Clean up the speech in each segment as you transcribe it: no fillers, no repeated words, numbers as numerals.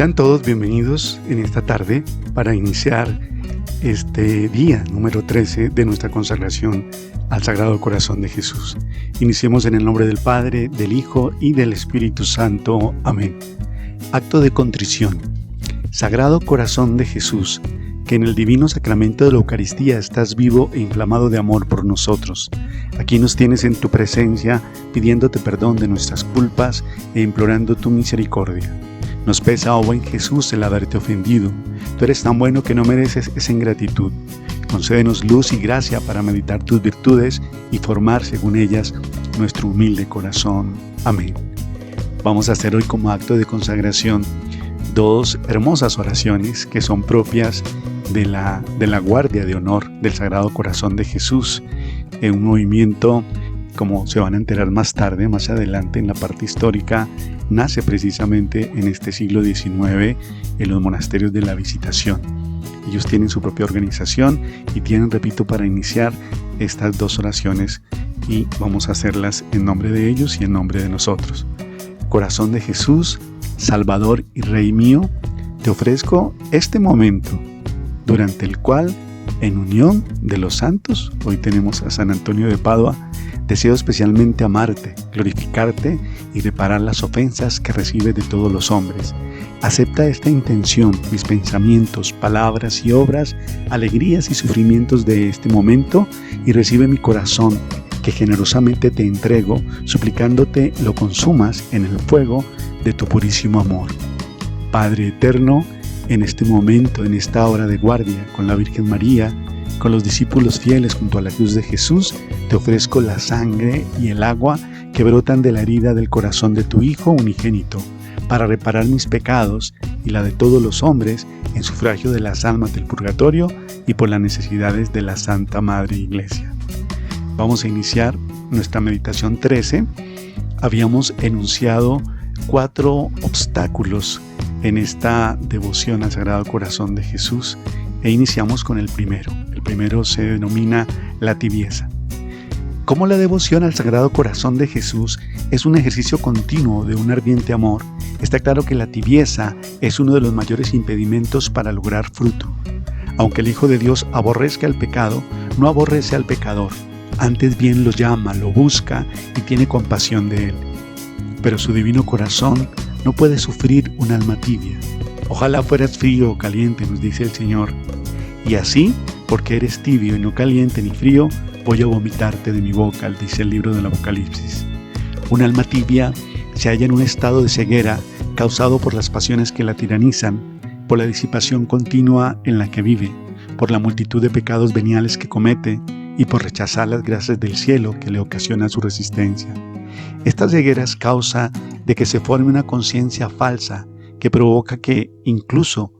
Sean todos bienvenidos en esta tarde para iniciar este día número 13 de nuestra consagración al Sagrado Corazón de Jesús. Iniciemos en el nombre del Padre, del Hijo y del Espíritu Santo. Amén. Acto de contrición. Sagrado Corazón de Jesús, que en el divino sacramento de la Eucaristía estás vivo e inflamado de amor por nosotros. Aquí nos tienes en tu presencia, pidiéndote perdón de nuestras culpas e implorando tu misericordia. Nos pesa, oh buen Jesús, el haberte ofendido. Tú eres tan bueno que no mereces esa ingratitud. Concédenos luz y gracia para meditar tus virtudes y formar según ellas nuestro humilde corazón. Amén. Vamos a hacer hoy como acto de consagración dos hermosas oraciones que son propias de la Guardia de Honor del Sagrado Corazón de Jesús, en un movimiento, como se van a enterar más tarde, más adelante en la parte histórica, nace precisamente en este siglo XIX en los monasterios de la Visitación. Ellos tienen su propia organización y tienen, repito, para iniciar estas dos oraciones, y vamos a hacerlas en nombre de ellos y en nombre de nosotros. Corazón de Jesús, Salvador y Rey mío, te ofrezco este momento, durante el cual, en unión de los santos, hoy tenemos a San Antonio de Padua, deseo especialmente amarte, glorificarte y reparar las ofensas que recibes de todos los hombres. Acepta esta intención, mis pensamientos, palabras y obras, alegrías y sufrimientos de este momento, y recibe mi corazón, que generosamente te entrego, suplicándote lo consumas en el fuego de tu purísimo amor. Padre eterno, en este momento, en esta hora de guardia, con la Virgen María, con los discípulos fieles junto a la cruz de Jesús, te ofrezco la sangre y el agua que brotan de la herida del corazón de tu Hijo unigénito, para reparar mis pecados y la de todos los hombres en sufragio de las almas del purgatorio y por las necesidades de la Santa Madre Iglesia. Vamos a iniciar nuestra meditación 13. Habíamos enunciado 4 obstáculos en esta devoción al Sagrado Corazón de Jesús e iniciamos con el primero. El primero se denomina la tibieza. Como la devoción al Sagrado Corazón de Jesús es un ejercicio continuo de un ardiente amor, está claro que la tibieza es uno de los mayores impedimentos para lograr fruto. Aunque el Hijo de Dios aborrezca el pecado, no aborrece al pecador, antes bien lo llama, lo busca y tiene compasión de él. Pero su divino corazón no puede sufrir un alma tibia. Ojalá fueras frío o caliente, nos dice el Señor. Y así, porque eres tibio y no caliente ni frío, voy a vomitarte de mi boca, dice el libro del Apocalipsis. Un alma tibia se halla en un estado de ceguera causado por las pasiones que la tiranizan, por la disipación continua en la que vive, por la multitud de pecados veniales que comete y por rechazar las gracias del cielo que le ocasionan su resistencia. Esta ceguera es causa de que se forme una conciencia falsa que provoca que incluso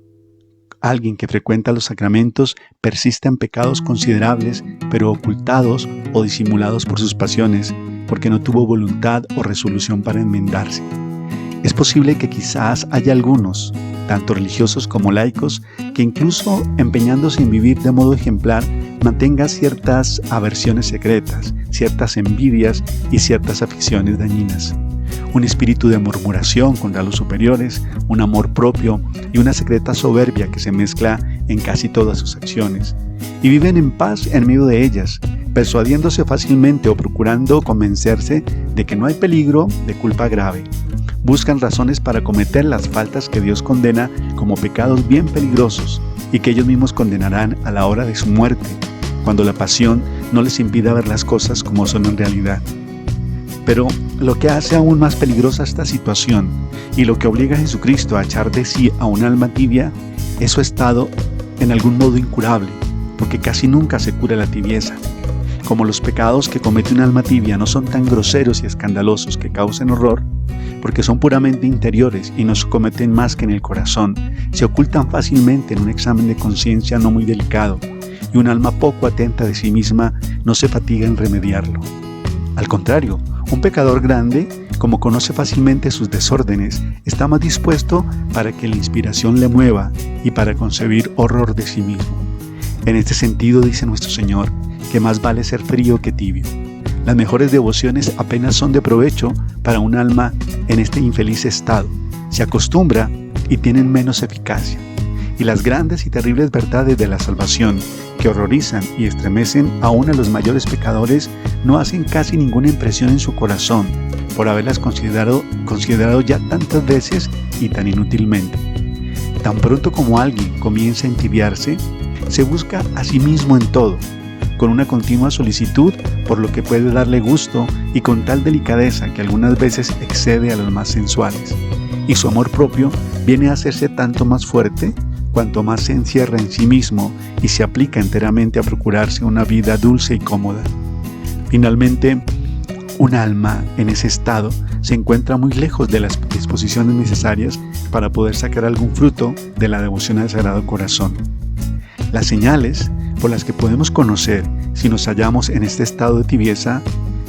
alguien que frecuenta los sacramentos persista en pecados considerables, pero ocultados o disimulados por sus pasiones, porque no tuvo voluntad o resolución para enmendarse. Es posible que quizás haya algunos, tanto religiosos como laicos, que incluso empeñándose en vivir de modo ejemplar, mantengan ciertas aversiones secretas, ciertas envidias y ciertas aficiones dañinas. Un espíritu de murmuración contra los superiores, un amor propio y una secreta soberbia que se mezcla en casi todas sus acciones. Y viven en paz en medio de ellas, persuadiéndose fácilmente o procurando convencerse de que no hay peligro de culpa grave. Buscan razones para cometer las faltas que Dios condena como pecados bien peligrosos y que ellos mismos condenarán a la hora de su muerte, cuando la pasión no les impida ver las cosas como son en realidad. Pero lo que hace aún más peligrosa esta situación y lo que obliga a Jesucristo a echar de sí a un alma tibia es su estado en algún modo incurable, porque casi nunca se cura la tibieza. Como los pecados que comete un alma tibia no son tan groseros y escandalosos que causen horror, porque son puramente interiores y no se cometen más que en el corazón, se ocultan fácilmente en un examen de conciencia no muy delicado, y un alma poco atenta de sí misma no se fatiga en remediarlo. Al contrario, un pecador grande, como conoce fácilmente sus desórdenes, está más dispuesto para que la inspiración le mueva y para concebir horror de sí mismo. En este sentido dice nuestro Señor que más vale ser frío que tibio. Las mejores devociones apenas son de provecho para un alma en este infeliz estado. Se acostumbra y tienen menos eficacia. Y las grandes y terribles verdades de la salvación, que horrorizan y estremecen aún a los mayores pecadores, no hacen casi ninguna impresión en su corazón, por haberlas considerado ya tantas veces y tan inútilmente. Tan pronto como alguien comienza a entibiarse, se busca a sí mismo en todo, con una continua solicitud por lo que puede darle gusto y con tal delicadeza que algunas veces excede a los más sensuales. Y su amor propio viene a hacerse tanto más fuerte cuanto más se encierra en sí mismo y se aplica enteramente a procurarse una vida dulce y cómoda. Finalmente, un alma en ese estado se encuentra muy lejos de las disposiciones necesarias para poder sacar algún fruto de la devoción al Sagrado Corazón. Las señales por las que podemos conocer si nos hallamos en este estado de tibieza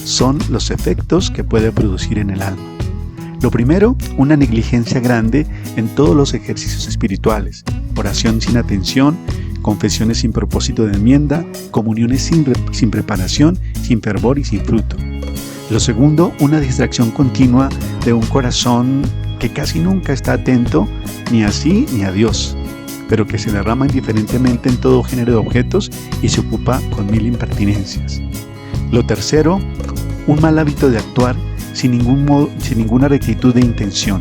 son los efectos que puede producir en el alma. Lo primero, una negligencia grande en todos los ejercicios espirituales, oración sin atención, confesiones sin propósito de enmienda, comuniones sin preparación, sin fervor y sin fruto. Lo segundo, una distracción continua de un corazón que casi nunca está atento ni a sí ni a Dios, pero que se derrama indiferentemente en todo género de objetos y se ocupa con mil impertinencias. Lo tercero, un mal hábito de actuar sin ninguna rectitud de intención.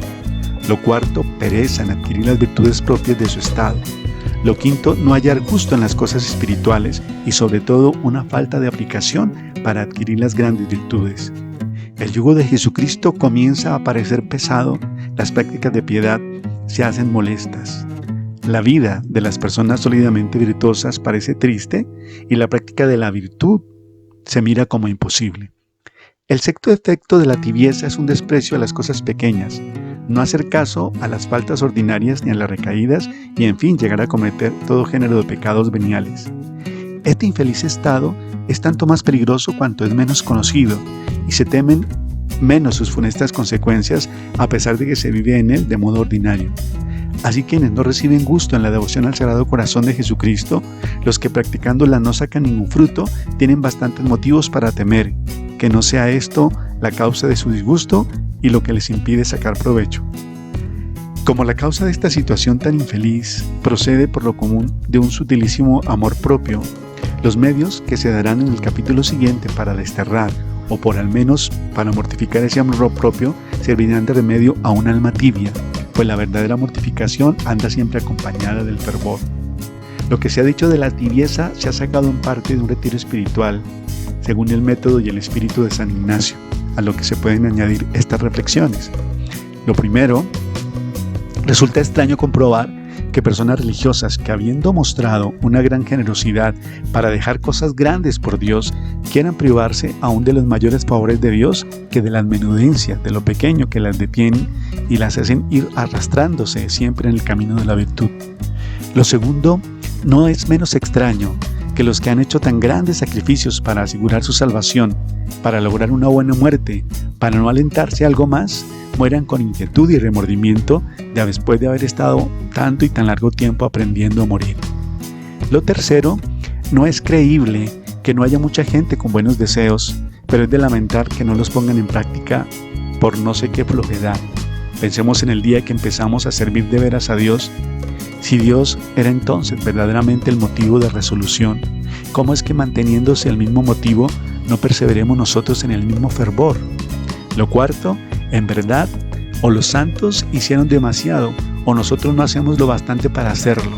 Lo cuarto, pereza en adquirir las virtudes propias de su estado. Lo quinto, no hallar gusto en las cosas espirituales y sobre todo una falta de aplicación para adquirir las grandes virtudes. El yugo de Jesucristo comienza a parecer pesado, las prácticas de piedad se hacen molestas. La vida de las personas sólidamente virtuosas parece triste y la práctica de la virtud se mira como imposible. El sexto efecto de la tibieza es un desprecio a las cosas pequeñas, no hacer caso a las faltas ordinarias ni a las recaídas y en fin llegar a cometer todo género de pecados veniales. Este infeliz estado es tanto más peligroso cuanto es menos conocido y se temen menos sus funestas consecuencias a pesar de que se vive en él de modo ordinario. Así quienes no reciben gusto en la devoción al Sagrado Corazón de Jesucristo, los que practicándola no sacan ningún fruto, tienen bastantes motivos para temer que no sea esto la causa de su disgusto y lo que les impide sacar provecho. Como la causa de esta situación tan infeliz procede por lo común de un sutilísimo amor propio, los medios que se darán en el capítulo siguiente para desterrar o por al menos para mortificar ese amor propio servirán de remedio a un alma tibia, pues la verdadera mortificación anda siempre acompañada del fervor. Lo que se ha dicho de la tibieza se ha sacado en parte de un retiro espiritual, según el método y el espíritu de San Ignacio, a lo que se pueden añadir estas reflexiones. Lo primero, resulta extraño comprobar que personas religiosas que habiendo mostrado una gran generosidad para dejar cosas grandes por Dios, quieran privarse aún de los mayores favores de Dios que de las menudencias, de lo pequeño que las detienen y las hacen ir arrastrándose siempre en el camino de la virtud. Lo segundo, no es menos extraño que los que han hecho tan grandes sacrificios para asegurar su salvación, para lograr una buena muerte, para no alentarse a algo más, mueran con inquietud y remordimiento después de haber estado tanto y tan largo tiempo aprendiendo a morir. Lo tercero, no es creíble que no haya mucha gente con buenos deseos, pero es de lamentar que no los pongan en práctica por no sé qué flojedad. Pensemos en el día que empezamos a servir de veras a Dios. Si Dios era entonces verdaderamente el motivo de resolución, ¿cómo es que manteniéndose el mismo motivo no perseveremos nosotros en el mismo fervor? Lo cuarto, en verdad, o los santos hicieron demasiado, o nosotros no hacemos lo bastante para hacerlo.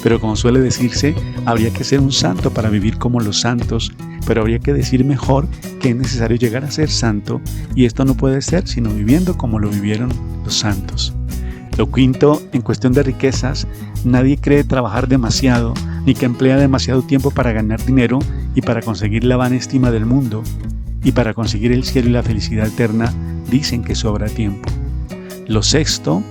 Pero como suele decirse, habría que ser un santo para vivir como los santos, pero habría que decir mejor que es necesario llegar a ser santo, y esto no puede ser sino viviendo como lo vivieron los santos. Lo quinto, en cuestión de riquezas, nadie cree trabajar demasiado, ni que emplea demasiado tiempo para ganar dinero y para conseguir la vana estima del mundo, y para conseguir el cielo y la felicidad eterna, dicen que sobra tiempo. Lo sexto,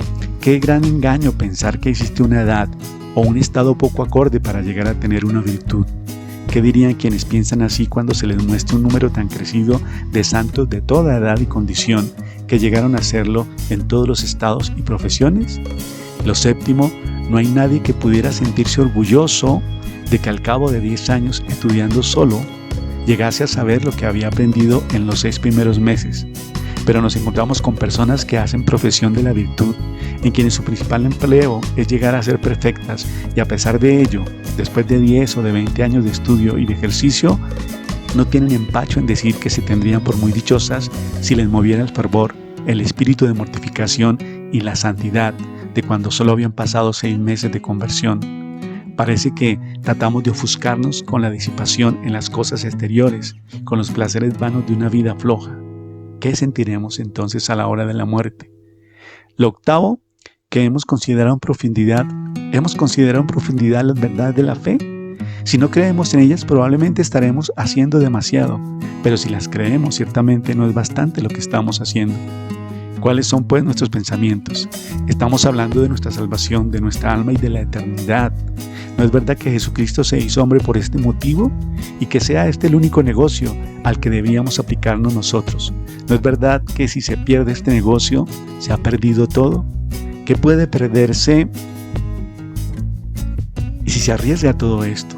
qué gran engaño pensar que existe una edad o un estado poco acorde para llegar a tener una virtud. ¿Qué dirían quienes piensan así cuando se les muestra un número tan crecido de santos de toda edad y condición que llegaron a serlo en todos los estados y profesiones? Lo séptimo, no hay nadie que pudiera sentirse orgulloso de que al cabo de 10 años estudiando solo, llegase a saber lo que había aprendido en los 6 primeros meses. Pero nos encontramos con personas que hacen profesión de la virtud en quienes su principal empleo es llegar a ser perfectas y a pesar de ello, después de 10 o de 20 años de estudio y de ejercicio, no tienen empacho en decir que se tendrían por muy dichosas si les moviera el fervor, el espíritu de mortificación y la santidad de cuando solo habían pasado 6 meses de conversión. Parece que tratamos de ofuscarnos con la disipación en las cosas exteriores, con los placeres vanos de una vida floja. ¿Qué sentiremos entonces a la hora de la muerte? Lo octavo, que hemos considerado en profundidad las verdades de la fe. Si no creemos en ellas, probablemente estaremos haciendo demasiado, pero si las creemos, ciertamente no es bastante lo que estamos haciendo. ¿Cuáles son pues nuestros pensamientos? Estamos hablando de nuestra salvación, de nuestra alma y de la eternidad. ¿No es verdad que Jesucristo se hizo hombre por este motivo? Y que sea este el único negocio al que debíamos aplicarnos nosotros. ¿No es verdad que si se pierde este negocio, se ha perdido todo? ¿Qué puede perderse? Y si se arriesga todo esto,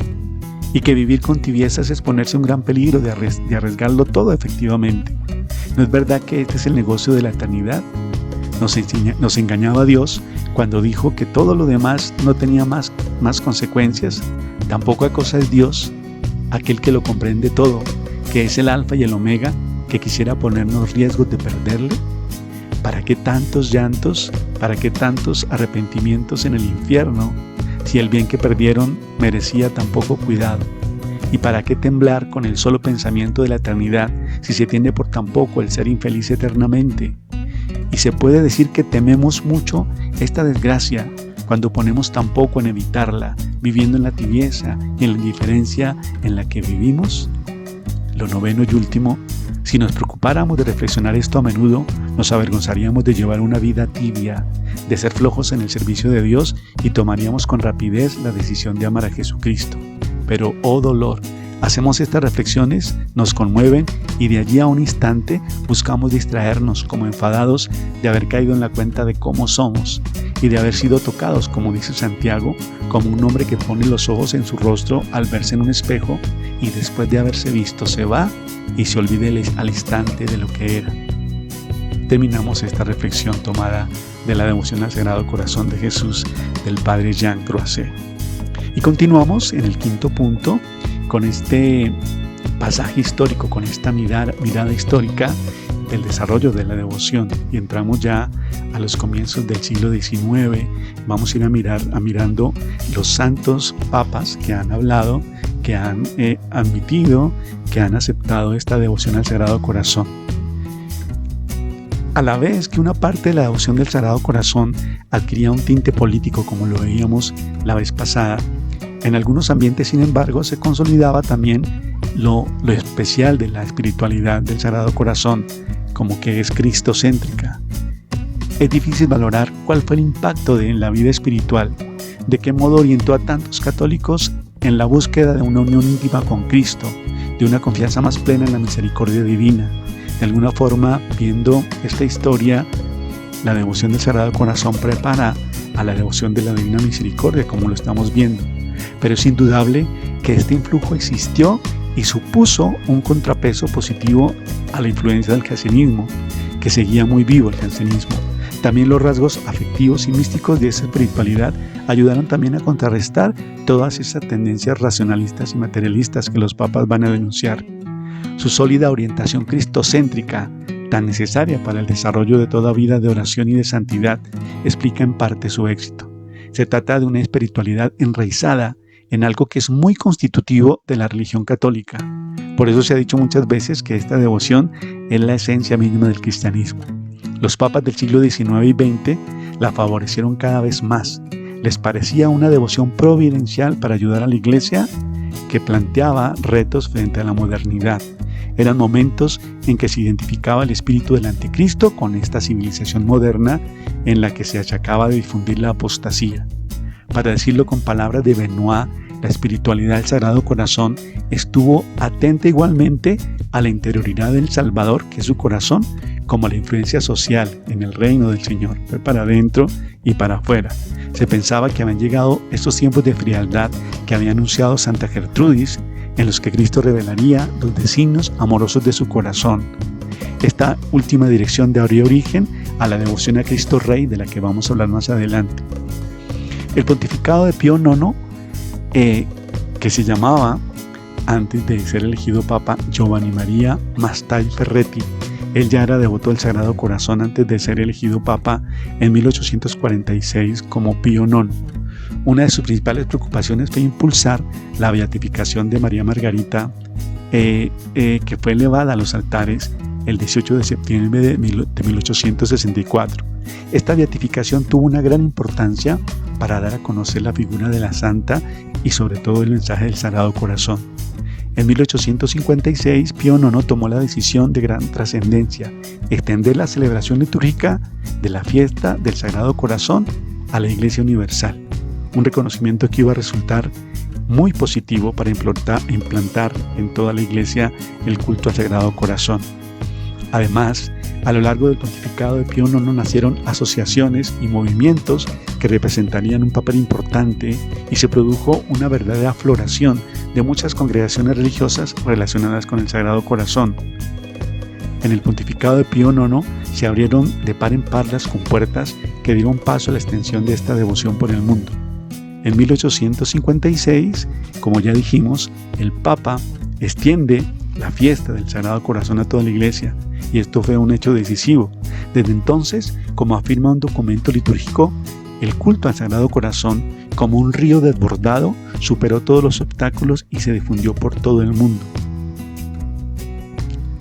y que vivir con tibiezas es ponerse un gran peligro de arriesgarlo todo efectivamente. ¿No es verdad que este es el negocio de la eternidad? Nos engañaba Dios cuando dijo que todo lo demás no tenía más consecuencias. Tan poca cosa es Dios, aquel que lo comprende todo, que es el alfa y el omega, que quisiera ponernos riesgos de perderle. ¿Para qué tantos llantos? ¿Para qué tantos arrepentimientos en el infierno? Si el bien que perdieron merecía tan poco cuidado. ¿Y para qué temblar con el solo pensamiento de la eternidad si se tiende por tan poco el ser infeliz eternamente? Y se puede decir que tememos mucho esta desgracia cuando ponemos tan poco en evitarla, viviendo en la tibieza y en la indiferencia en la que vivimos. Lo noveno y último, si nos preocupáramos de reflexionar esto a menudo, nos avergonzaríamos de llevar una vida tibia, de ser flojos en el servicio de Dios y tomaríamos con rapidez la decisión de amar a Jesucristo. Pero, oh dolor, hacemos estas reflexiones, nos conmueven y de allí a un instante buscamos distraernos como enfadados de haber caído en la cuenta de cómo somos y de haber sido tocados, como dice Santiago, como un hombre que pone los ojos en su rostro al verse en un espejo y después de haberse visto se va y se olvida al instante de lo que era. Terminamos esta reflexión tomada de la devoción al Sagrado Corazón de Jesús del Padre Jean Croiset. Y continuamos en el quinto punto con este pasaje histórico, con esta mirada histórica del desarrollo de la devoción. Y entramos ya a los comienzos del siglo XIX. Vamos a ir mirando los santos papas que han hablado, que han admitido, que han aceptado esta devoción al Sagrado Corazón. A la vez que una parte de la devoción del Sagrado Corazón adquiría un tinte político, como lo veíamos la vez pasada, en algunos ambientes, sin embargo, se consolidaba también lo especial de la espiritualidad del Sagrado Corazón, como que es cristocéntrica. Es difícil valorar cuál fue el impacto en la vida espiritual, de qué modo orientó a tantos católicos en la búsqueda de una unión íntima con Cristo, de una confianza más plena en la misericordia divina. De alguna forma, viendo esta historia, la devoción del Sagrado Corazón prepara a la devoción de la Divina Misericordia, como lo estamos viendo. Pero es indudable que este influjo existió y supuso un contrapeso positivo a la influencia del jansenismo, que seguía muy vivo el jansenismo. También los rasgos afectivos y místicos de esa espiritualidad ayudaron también a contrarrestar todas esas tendencias racionalistas y materialistas que los papas van a denunciar. Su sólida orientación cristocéntrica, tan necesaria para el desarrollo de toda vida de oración y de santidad, explica en parte su éxito. Se trata de una espiritualidad enraizada en algo que es muy constitutivo de la religión católica. Por eso se ha dicho muchas veces que esta devoción es la esencia misma del cristianismo. Los papas del siglo XIX y XX la favorecieron cada vez más. Les parecía una devoción providencial para ayudar a la Iglesia que planteaba retos frente a la modernidad. Eran momentos en que se identificaba el espíritu del anticristo con esta civilización moderna en la que se achacaba de difundir la apostasía. Para decirlo con palabras de Benoit, la espiritualidad del Sagrado Corazón estuvo atenta igualmente a la interioridad del Salvador, que es su corazón, como a la influencia social en el reino del Señor, fue para adentro y para afuera. Se pensaba que habían llegado estos tiempos de frialdad que había anunciado Santa Gertrudis, en los que Cristo revelaría los designios amorosos de su corazón. Esta última dirección daría origen a la devoción a Cristo Rey, de la que vamos a hablar más adelante. El pontificado de Pío IX, que se llamaba, antes de ser elegido Papa, Giovanni Maria Mastai Ferretti, él ya era devoto del Sagrado Corazón antes de ser elegido Papa en 1846 como Pío IX. Una de sus principales preocupaciones fue impulsar la beatificación de María Margarita, que fue elevada a los altares el 18 de septiembre de 1864. Esta beatificación tuvo una gran importancia para dar a conocer la figura de la santa y sobre todo el mensaje del Sagrado Corazón. En 1856, Pío IX tomó la decisión de gran trascendencia, extender la celebración litúrgica de la fiesta del Sagrado Corazón a la Iglesia Universal, un reconocimiento que iba a resultar muy positivo para implantar en toda la Iglesia el culto al Sagrado Corazón. Además, a lo largo del pontificado de Pío IX nacieron asociaciones y movimientos que representarían un papel importante y se produjo una verdadera floración de muchas congregaciones religiosas relacionadas con el Sagrado Corazón. En el pontificado de Pío IX se abrieron de par en par las compuertas que dieron paso a la extensión de esta devoción por el mundo. En 1856, como ya dijimos, el Papa extiende la fiesta del Sagrado Corazón a toda la Iglesia, y esto fue un hecho decisivo. Desde entonces, como afirma un documento litúrgico, el culto al Sagrado Corazón, como un río desbordado, superó todos los obstáculos y se difundió por todo el mundo.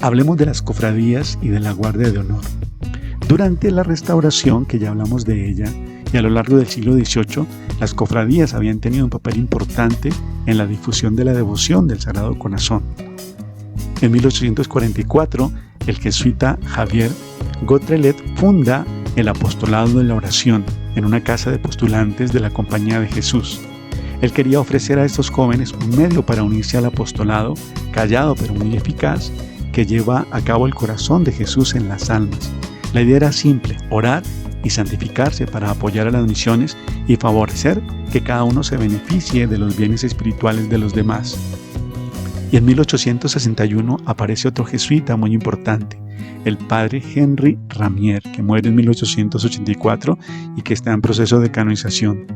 Hablemos de las cofradías y de la Guardia de Honor. Durante la Restauración, que ya hablamos de ella, y a lo largo del siglo XVIII, las cofradías habían tenido un papel importante en la difusión de la devoción del Sagrado Corazón. En 1844, el jesuita Javier Gautrelet funda el Apostolado de la Oración en una casa de postulantes de la Compañía de Jesús. Él quería ofrecer a estos jóvenes un medio para unirse al apostolado, callado pero muy eficaz, que lleva a cabo el corazón de Jesús en las almas. La idea era simple: orar y santificarse para apoyar a las misiones y favorecer que cada uno se beneficie de los bienes espirituales de los demás. Y en 1861 aparece otro jesuita muy importante, el padre Henry Ramier, que muere en 1884 y que está en proceso de canonización.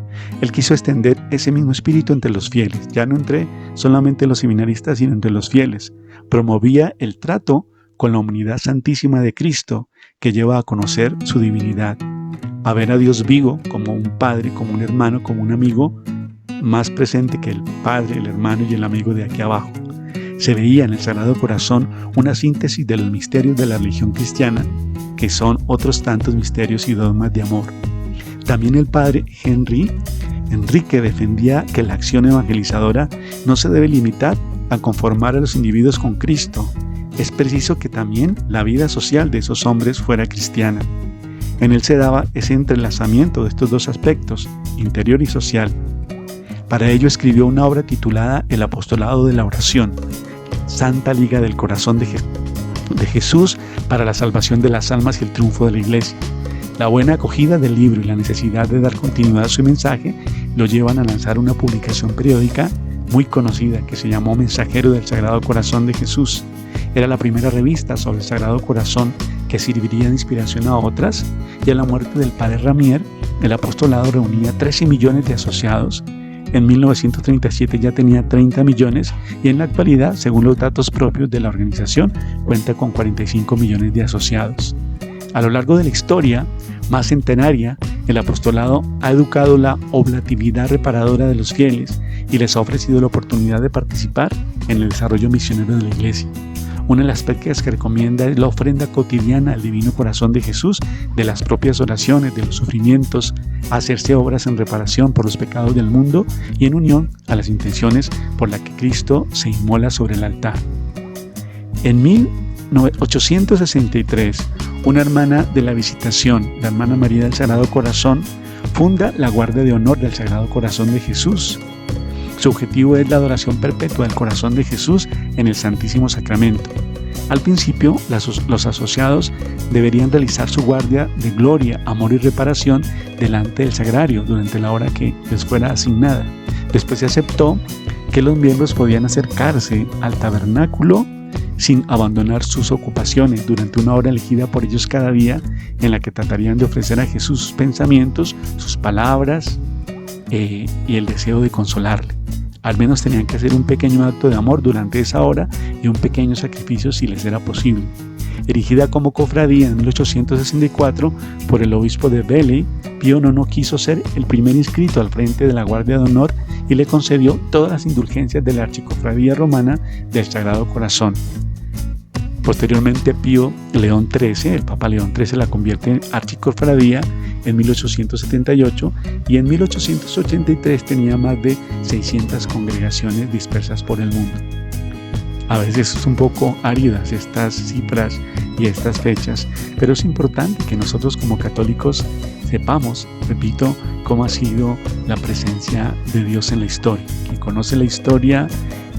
Él quiso extender ese mismo espíritu entre los fieles, ya no entre solamente los seminaristas, sino entre los fieles. Promovía el trato con la humanidad santísima de Cristo, que lleva a conocer su divinidad, a ver a Dios vivo como un padre, como un hermano, como un amigo, más presente que el padre, el hermano y el amigo de aquí abajo. Se veía en el Sagrado Corazón una síntesis de los misterios de la religión cristiana, que son otros tantos misterios y dogmas de amor. También el padre Enrique defendía que la acción evangelizadora no se debe limitar a conformar a los individuos con Cristo. Es preciso que también la vida social de esos hombres fuera cristiana. En él se daba ese entrelazamiento de estos dos aspectos, interior y social. Para ello escribió una obra titulada El Apostolado de la Oración, Santa Liga del Corazón de Jesús para la salvación de las almas y el triunfo de la Iglesia. La buena acogida del libro y la necesidad de dar continuidad a su mensaje lo llevan a lanzar una publicación periódica muy conocida que se llamó Mensajero del Sagrado Corazón de Jesús. Era la primera revista sobre el Sagrado Corazón que serviría de inspiración a otras, y a la muerte del padre Ramier, el apostolado reunía 13 millones de asociados. En 1937 ya tenía 30 millones y en la actualidad, según los datos propios de la organización, cuenta con 45 millones de asociados. A lo largo de la historia más centenaria, el apostolado ha educado la oblatividad reparadora de los fieles y les ha ofrecido la oportunidad de participar en el desarrollo misionero de la Iglesia. Una de las prácticas que recomienda es la ofrenda cotidiana al Divino Corazón de Jesús, de las propias oraciones, de los sufrimientos, hacerse obras en reparación por los pecados del mundo y en unión a las intenciones por las que Cristo se inmola sobre el altar. En 1863, una hermana de la Visitación, la hermana María del Sagrado Corazón, funda la Guardia de Honor del Sagrado Corazón de Jesús. Su objetivo es la adoración perpetua del Corazón de Jesús en el Santísimo Sacramento. Al principio, los asociados deberían realizar su guardia de gloria, amor y reparación delante del sagrario durante la hora que les fuera asignada. Después se aceptó que los miembros podían acercarse al tabernáculo sin abandonar sus ocupaciones durante una hora elegida por ellos cada día, en la que tratarían de ofrecer a Jesús sus pensamientos, sus palabras y el deseo de consolarle. Al menos tenían que hacer un pequeño acto de amor durante esa hora y un pequeño sacrificio si les era posible. Erigida como cofradía en 1864 por el obispo de Belley, Pío IX quiso ser el primer inscrito al frente de la Guardia de Honor y le concedió todas las indulgencias de la Archicofradía Romana del Sagrado Corazón. Posteriormente, Pío León XIII, el Papa León XIII, la convierte en archicofradía en 1878 y en 1883 tenía más de 600 congregaciones dispersas por el mundo. A veces es un poco áridas estas cifras y estas fechas, pero es importante que nosotros como católicos sepamos, repito, cómo ha sido la presencia de Dios en la historia. Quien conoce la historia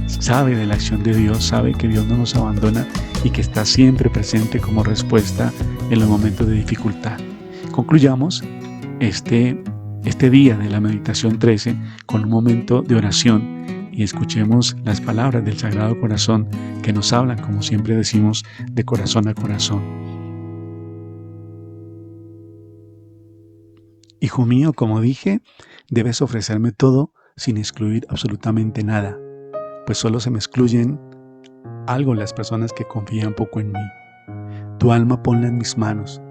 sabe de la acción de Dios, sabe que Dios no nos abandona y que está siempre presente como respuesta en los momentos de dificultad. Concluyamos este día de la meditación 13 con un momento de oración y escuchemos las palabras del Sagrado Corazón que nos hablan, como siempre decimos, de corazón a corazón. Hijo mío, como dije, debes ofrecerme todo sin excluir absolutamente nada, pues solo se me excluyen algo las personas que confían poco en mí. Tu alma ponla en mis manos,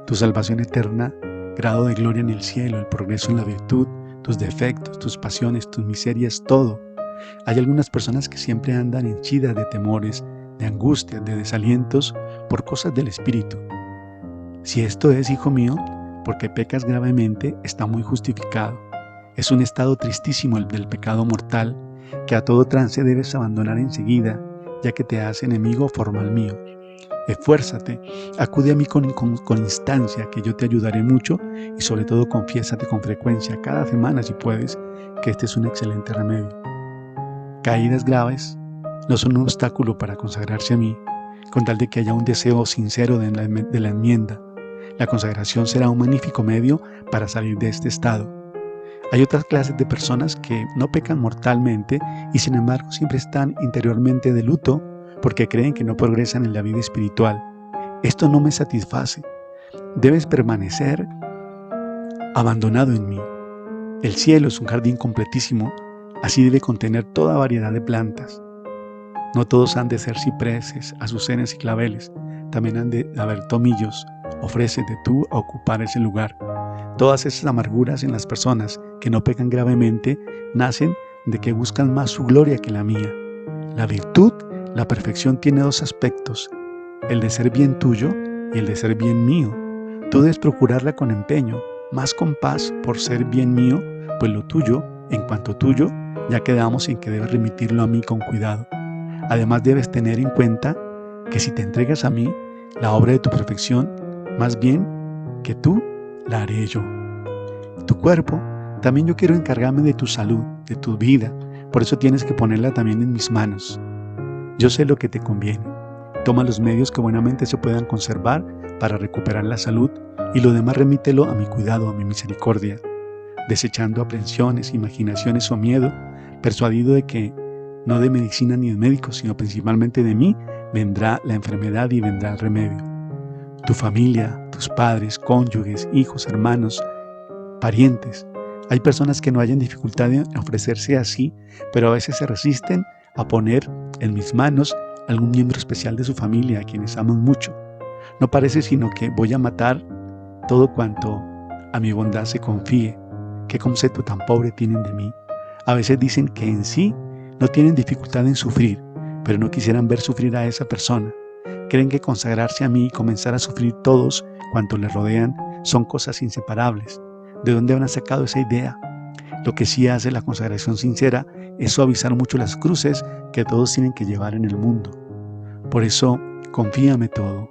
tu salvación eterna, grado de gloria en el cielo, el progreso en la virtud, tus defectos, tus pasiones, tus miserias, todo. Hay algunas personas que siempre andan henchidas de temores, de angustias, de desalientos por cosas del espíritu. Si esto es, hijo mío, porque pecas gravemente, está muy justificado. Es un estado tristísimo el del pecado mortal, que a todo trance debes abandonar enseguida, ya que te hace enemigo formal mío. Esfuérzate, acude a mí con instancia, que yo te ayudaré mucho, y sobre todo confiésate con frecuencia, cada semana si puedes, que este es un excelente remedio. Caídas graves no son un obstáculo para consagrarse a mí, con tal de que haya un deseo sincero de la enmienda. La consagración será un magnífico medio para salir de este estado. Hay otras clases de personas que no pecan mortalmente y sin embargo siempre están interiormente de luto porque creen que no progresan en la vida espiritual. Esto no me satisface. Debes permanecer abandonado en mí. El cielo es un jardín completísimo, así debe contener toda variedad de plantas. No todos han de ser cipreses, azucenas y claveles, también han de haber tomillos. Ofrécete tú a ocupar ese lugar. Todas esas amarguras en las personas que no pecan gravemente nacen de que buscan más su gloria que la mía. La virtud, la perfección tiene dos aspectos, el de ser bien tuyo y el de ser bien mío. Tú debes procurarla con empeño, más con paz por ser bien mío, pues lo tuyo, en cuanto tuyo, ya quedamos en que debes remitirlo a mí con cuidado. Además debes tener en cuenta que si te entregas a mí, la obra de tu perfección, más bien que tú, la haré yo. Tu cuerpo, también yo quiero encargarme de tu salud, de tu vida, por eso tienes que ponerla también en mis manos. Yo sé lo que te conviene. Toma los medios que buenamente se puedan conservar para recuperar la salud y lo demás remítelo a mi cuidado, a mi misericordia, desechando aprensiones, imaginaciones o miedo, persuadido de que no de medicina ni de médicos, sino principalmente de mí, vendrá la enfermedad y vendrá el remedio. Tu familia, tus padres, cónyuges, hijos, hermanos, parientes. Hay personas que no hayan dificultad en ofrecerse así, pero a veces se resisten a poner en mis manos algún miembro especial de su familia, a quienes aman mucho. No parece sino que voy a matar todo cuanto a mi bondad se confíe. ¿Qué concepto tan pobre tienen de mí? A veces dicen que en sí no tienen dificultad en sufrir, pero no quisieran ver sufrir a esa persona. Creen que consagrarse a mí y comenzar a sufrir todos cuanto les rodean son cosas inseparables. ¿De dónde habrán sacado esa idea? Lo que sí hace la consagración sincera es suavizar mucho las cruces que todos tienen que llevar en el mundo. Por eso, confíame todo,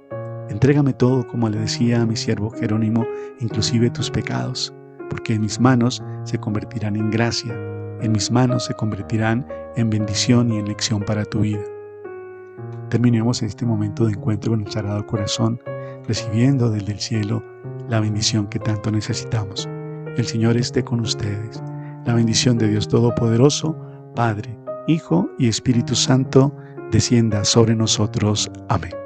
entrégame todo, como le decía a mi siervo Jerónimo, inclusive tus pecados, porque en mis manos se convertirán en gracia, en mis manos se convertirán en bendición y en lección para tu vida. Terminemos este momento de encuentro con el Sagrado Corazón, recibiendo desde el cielo la bendición que tanto necesitamos. El Señor esté con ustedes. La bendición de Dios Todopoderoso, Padre, Hijo y Espíritu Santo, descienda sobre nosotros. Amén.